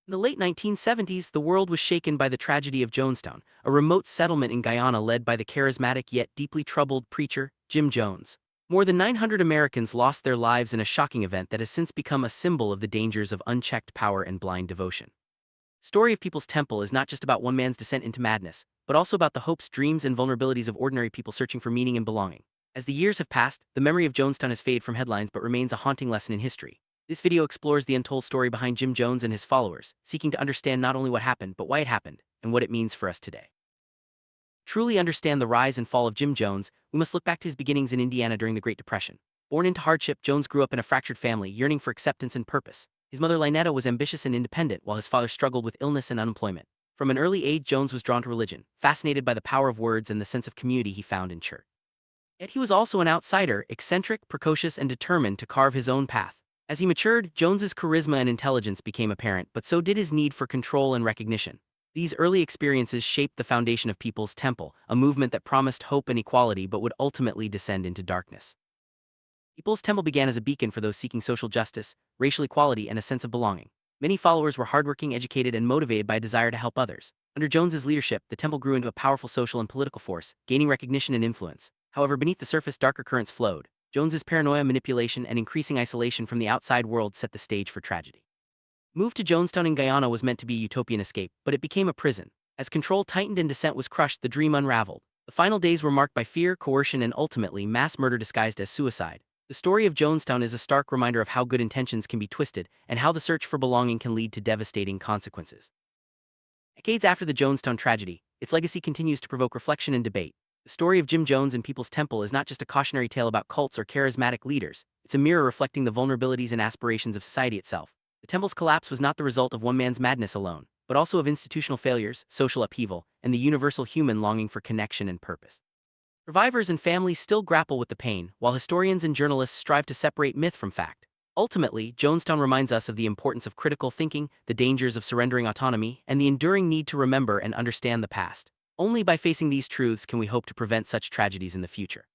In the late 1970s, the world was shaken by the tragedy of Jonestown, a remote settlement in Guyana led by the charismatic yet deeply troubled preacher, Jim Jones. More than 900 Americans lost their lives in a shocking event that has since become a symbol of the dangers of unchecked power and blind devotion. Story of People's Temple is not just about one man's descent into madness, but also about the hopes, dreams, and vulnerabilities of ordinary people searching for meaning and belonging. As the years have passed, the memory of Jonestown has faded from headlines but remains a haunting lesson in history. This video explores the untold story behind Jim Jones and his followers, seeking to understand not only what happened, but why it happened, and what it means for us today. Truly understand the rise and fall of Jim Jones, we must look back to his beginnings in Indiana during the Great Depression. Born into hardship, Jones grew up in a fractured family, yearning for acceptance and purpose. His mother Lynetta was ambitious and independent, while his father struggled with illness and unemployment. From an early age, Jones was drawn to religion, fascinated by the power of words and the sense of community he found in church. Yet he was also an outsider, eccentric, precocious, and determined to carve his own path. As he matured, Jones's charisma and intelligence became apparent, but so did his need for control and recognition. These early experiences shaped the foundation of People's Temple, a movement that promised hope and equality but would ultimately descend into darkness. People's Temple began as a beacon for those seeking social justice, racial equality, and a sense of belonging. Many followers were hardworking, educated, and motivated by a desire to help others. Under Jones's leadership, the temple grew into a powerful social and political force, gaining recognition and influence. However, beneath the surface, darker currents flowed. Jones's paranoia, manipulation, and increasing isolation from the outside world set the stage for tragedy. Move to Jonestown in Guyana was meant to be a utopian escape, but it became a prison. As control tightened and dissent was crushed, the dream unraveled. The final days were marked by fear, coercion, and ultimately mass murder disguised as suicide. The story of Jonestown is a stark reminder of how good intentions can be twisted and how the search for belonging can lead to devastating consequences. Decades after the Jonestown tragedy, its legacy continues to provoke reflection and debate. The story of Jim Jones and People's Temple is not just a cautionary tale about cults or charismatic leaders, it's a mirror reflecting the vulnerabilities and aspirations of society itself. The temple's collapse was not the result of one man's madness alone, but also of institutional failures, social upheaval, and the universal human longing for connection and purpose. Survivors and families still grapple with the pain, while historians and journalists strive to separate myth from fact. Ultimately, Jonestown reminds us of the importance of critical thinking, the dangers of surrendering autonomy, and the enduring need to remember and understand the past. Only by facing these truths can we hope to prevent such tragedies in the future.